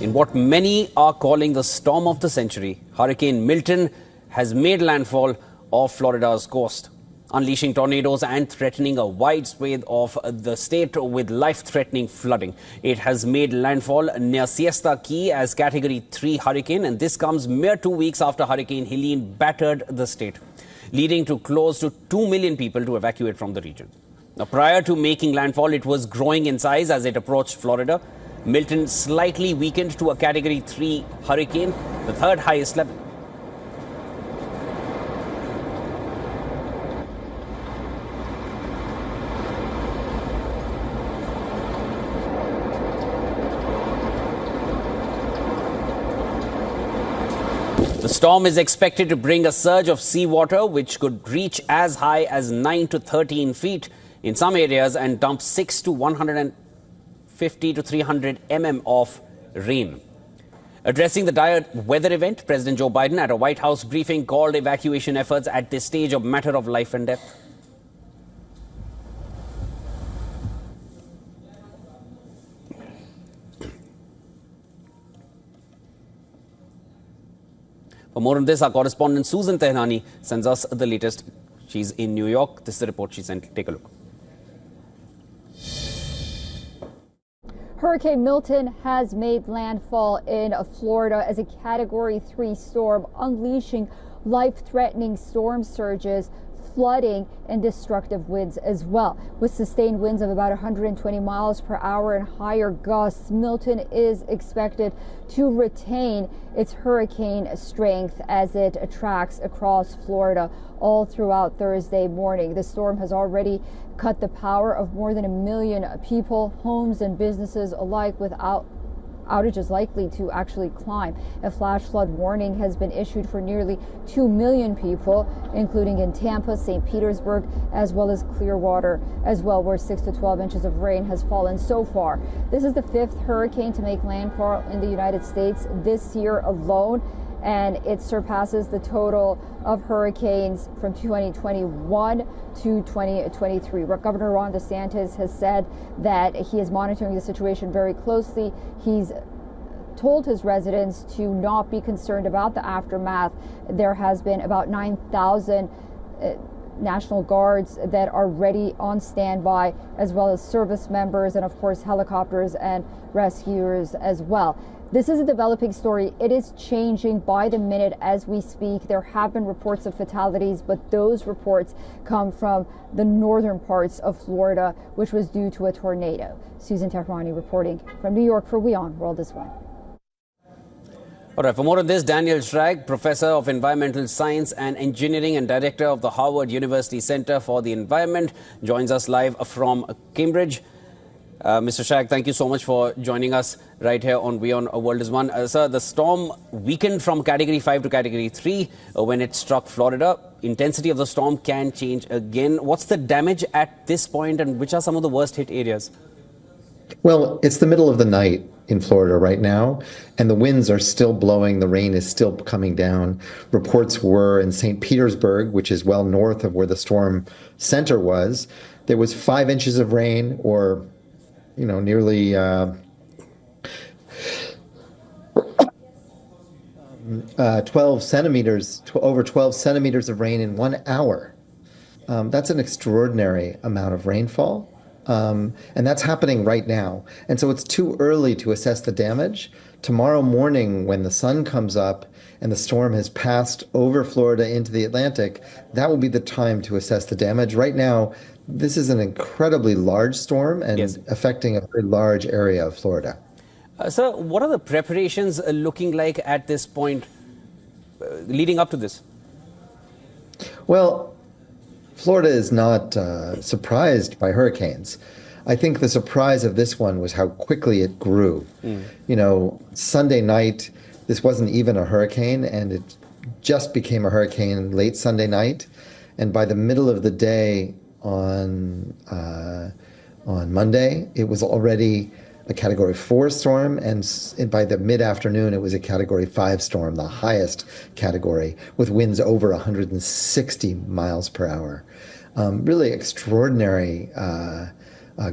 In what many are calling the storm of the century, Hurricane Milton has made landfall off Florida's coast, unleashing tornadoes and threatening a wide swathe of the state with life-threatening flooding. It has made landfall near Siesta Key as Category 3 hurricane, and this comes mere 2 weeks after Hurricane Helene battered the state, leading to close to 2 million people to evacuate from the region. Now, prior to making landfall, it was growing in size as it approached Florida. Milton slightly weakened to a Category 3 hurricane, the third highest level. The storm is expected to bring a surge of seawater, which could reach as high as 9 to 13 feet in some areas and dump 6 to 150 to 300 mm of rain. Addressing the dire weather event, President Joe Biden at a White House briefing called evacuation efforts at this stage a matter of life and death. For more on this, our correspondent Susan Tehnani sends us the latest. She's in New York. This is the report she sent. Take a look. Hurricane Milton has made landfall in Florida as a Category 3 storm, unleashing life-threatening storm surges, flooding, and destructive winds as well. With sustained winds of about 120 miles per hour and higher gusts, Milton is expected to retain its hurricane strength as it tracks across Florida all throughout Thursday morning. The storm has already cut the power of more than 1 million people, homes and businesses alike, without outages likely to actually climb. A flash flood warning has been issued for nearly 2 million people, including in Tampa, St. Petersburg, as well as Clearwater as well, where 6 to 12 inches of rain has fallen so far. This is the 5th hurricane to make landfall in the United States this year alone, and it surpasses the total of hurricanes from 2021 to 2023. Governor Ron DeSantis has said that he is monitoring the situation very closely. He's told his residents to not be concerned about the aftermath. There has been about 9,000 National Guards that are ready on standby, as well as service members and, of course, helicopters and rescuers as well. This is a developing story. It is changing by the minute as we speak. There have been reports of fatalities, but those reports come from the northern parts of Florida, which was due to a tornado. Susan Tehrani reporting from New York for WION World is One. All right, for more on this, Daniel Schrag, Professor of Environmental Science and Engineering and Director of the Harvard University Center for the Environment, joins us live from Cambridge. Mr. Schrag, thank you so much for joining us right here on WION World is One. Sir, the storm weakened from Category 5 to Category 3 when it struck Florida. Intensity of the storm can change again. What's the damage at this point, and which are some of the worst hit areas? Well, it's the middle of the night in Florida right now, and the winds are still blowing. The rain is still coming down. Reports were in St. Petersburg, which is well north of where the storm center was. There was 5 inches of rain, or nearly 12 centimeters, over 12 centimeters of rain in 1 hour. That's an extraordinary amount of rainfall. And that's happening right now. And so it's too early to assess the damage. Tomorrow morning, when the sun comes up and the storm has passed over Florida into the Atlantic, that will be the time to assess the damage. Right now, this is an incredibly large storm and affecting a very large area of Florida. Sir, what are the preparations looking like at this point leading up to this? Well, Florida is not surprised by hurricanes. I think the surprise of this one was how quickly it grew. Sunday night, this wasn't even a hurricane, and it just became a hurricane late Sunday night. And by the middle of the day on Monday, it was already a Category 4 storm, and by the mid-afternoon, it was a Category 5 storm, the highest category, with winds over 160 miles per hour. Really extraordinary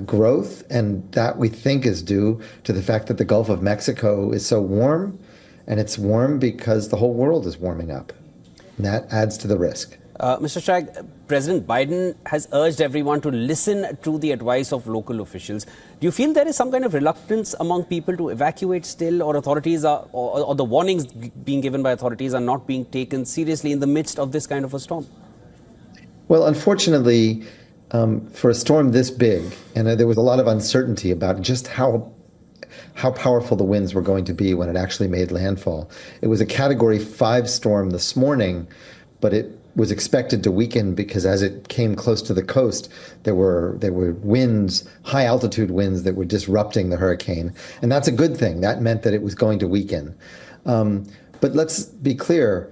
growth, and that we think is due to the fact that the Gulf of Mexico is so warm, and it's warm because the whole world is warming up, and that adds to the risk. Mr. Strag, President Biden has urged everyone to listen to the advice of local officials. Do you feel there is some kind of reluctance among people to evacuate still, or authorities are, or the warnings being given by authorities are not being taken seriously in the midst of this kind of a storm? Well, unfortunately, for a storm this big, and there was a lot of uncertainty about just how powerful the winds were going to be when it actually made landfall. It was a Category 5 storm this morning, but it was expected to weaken because as it came close to the coast, there were winds, high altitude winds that were disrupting the hurricane. And that's a good thing. That meant that it was going to weaken. But let's be clear,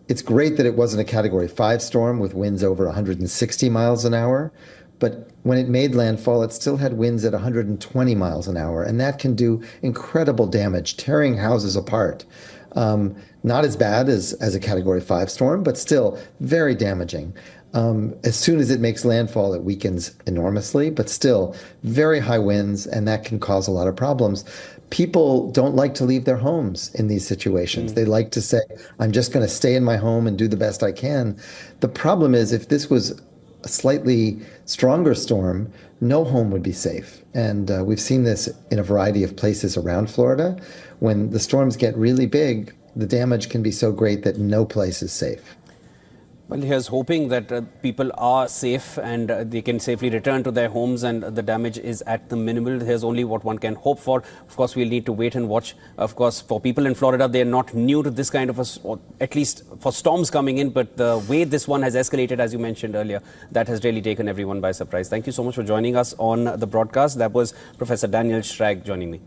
it's great that it wasn't a Category 5 storm with winds over 160 miles an hour. But when it made landfall, it still had winds at 120 miles an hour. And that can do incredible damage, tearing houses apart. Not as bad as a Category 5 storm, but still very damaging. As soon as it makes landfall, it weakens enormously, but still very high winds, and that can cause a lot of problems. People don't like to leave their homes in these situations. They like to say, I'm just going to stay in my home and do the best I can. The problem is if this was a slightly stronger storm, no home would be safe. And we've seen this in a variety of places around Florida. When the storms get really big, the damage can be so great that no place is safe. Well, here's hoping that people are safe and they can safely return to their homes and the damage is at the minimal. Here's only what one can hope for. Of course, we'll need to wait and watch. Of course, for people in Florida, they're not new to this kind of or at least for storms coming in. But the way this one has escalated, as you mentioned earlier, that has really taken everyone by surprise. Thank you so much for joining us on the broadcast. That was Professor Daniel Strag joining me.